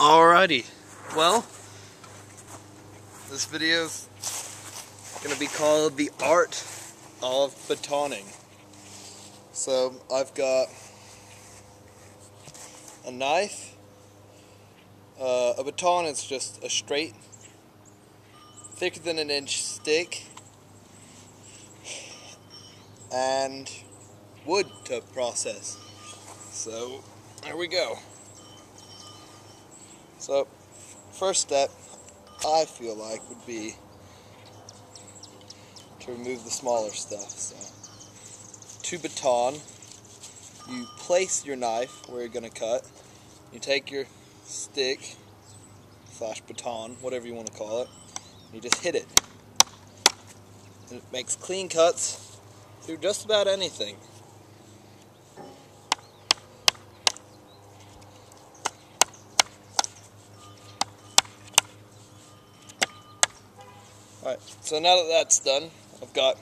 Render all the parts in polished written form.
Alrighty, well, this video is going to be called The Art of Batoning. So, I've got a knife. A baton is just a straight, thicker than an inch stick, and wood to process. So, there we go. So, first step, I feel like, would be to remove the smaller stuff. So, to baton, you place your knife where you're going to cut. You take your stick, / baton, whatever you want to call it, and you just hit it. And it makes clean cuts through just about anything. Alright, so now that that's done, I've got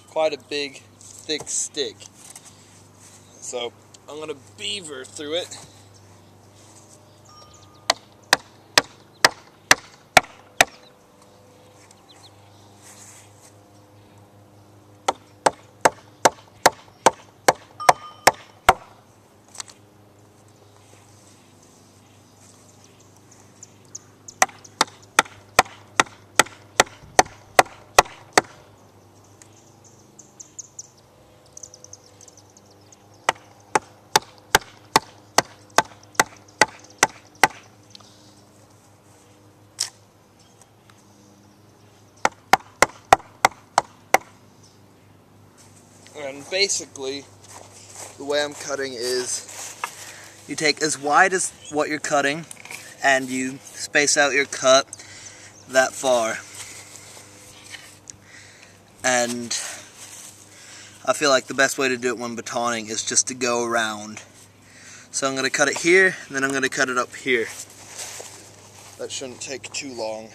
quite a big, thick stick. So I'm going to beaver through it. And basically, the way I'm cutting is, you take as wide as what you're cutting, and you space out your cut that far. And I feel like the best way to do it when batoning is just to go around. So I'm going to cut it here, and then I'm going to cut it up here. That shouldn't take too long.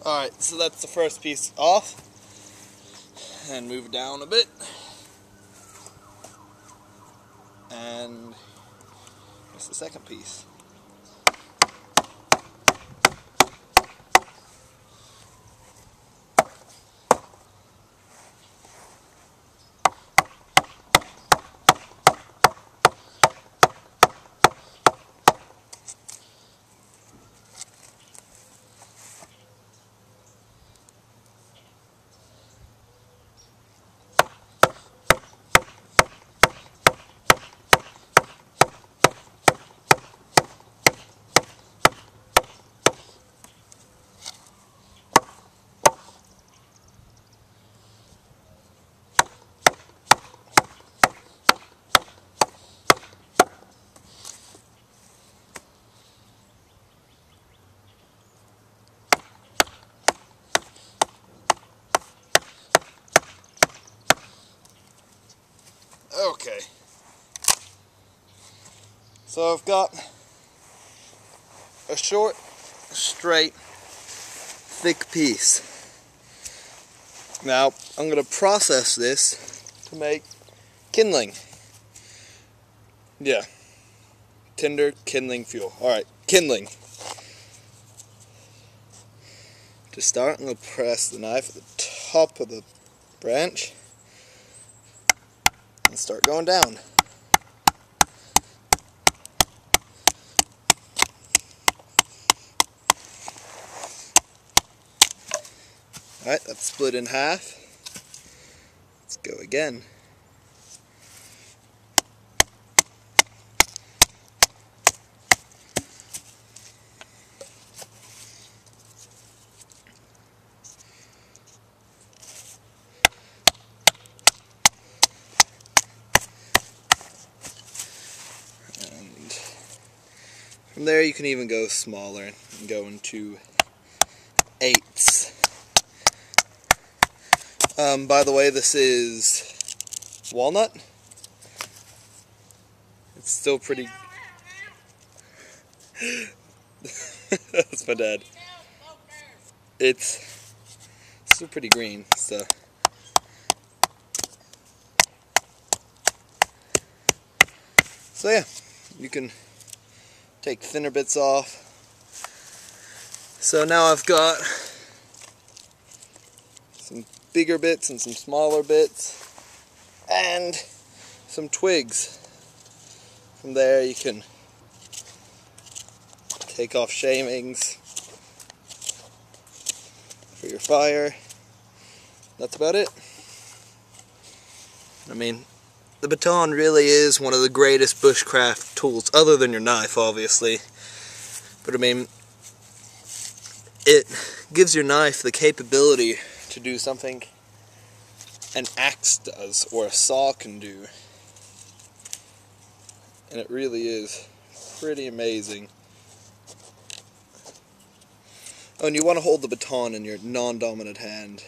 Alright, so that's the first piece off, and move it down a bit, and here's the second piece. Okay, so I've got a short, straight, thick piece. Now I'm going to process this to make kindling. Yeah, tinder, kindling, fuel. Alright, kindling. To start, I'm going to press the knife at the top of the branch and start going down. Alright, that's split in half. Let's go again. From there you can even go smaller and go into eighths. By the way, this is walnut. it's still pretty. That's my dad. It's still pretty green, so. So yeah, you can take thinner bits off. So now I've got some bigger bits and some smaller bits and some twigs. From there you can take off shavings for your fire. That's about it. I mean, the baton really is one of the greatest bushcraft tools, other than your knife, obviously. But I mean, it gives your knife the capability to do something an axe does, or a saw can do. And it really is pretty amazing. Oh, and you want to hold the baton in your non-dominant hand.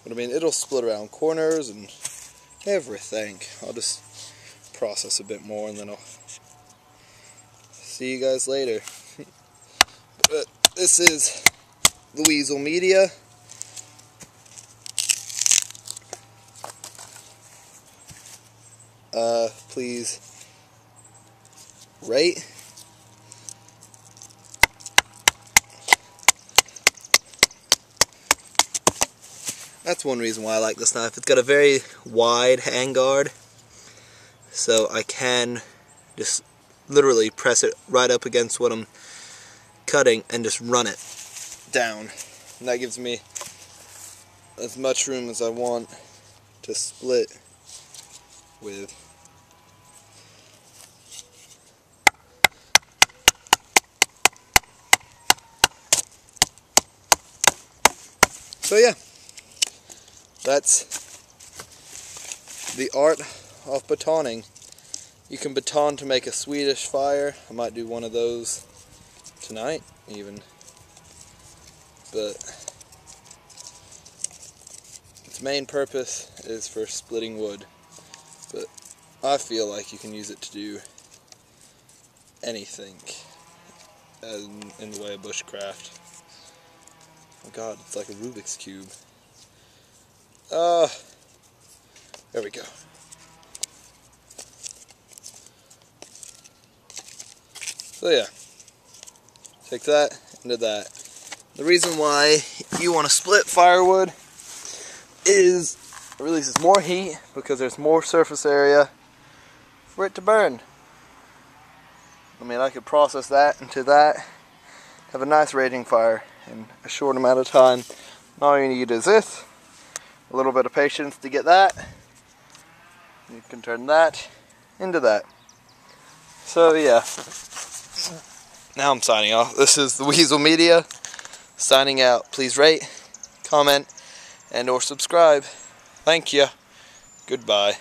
But I mean, it'll split around corners and everything. I'll just process a bit more and then I'll see you guys later. But this is the Weasel Media. Please rate. That's one reason why I like this knife. It's got a very wide handguard, so I can just literally press it right up against what I'm cutting and just run it down. And that gives me as much room as I want to split with. So yeah, that's the art of batoning. You can baton to make a Swedish fire. I might do one of those tonight even. But its main purpose is for splitting wood. But I feel like you can use it to do anything in the way of bushcraft. Oh god, it's like a Rubik's Cube. There we go. So yeah, take that into that. The reason why you want to split firewood is it releases more heat because there's more surface area for it to burn. I mean, I could process that into that, have a nice raging fire in a short amount of time. All you need is this, a little bit of patience to get that. You can turn that into that. So yeah, now I'm signing off. This is the Weasel Media, signing out. Please rate, comment, and or subscribe. Thank you. Goodbye.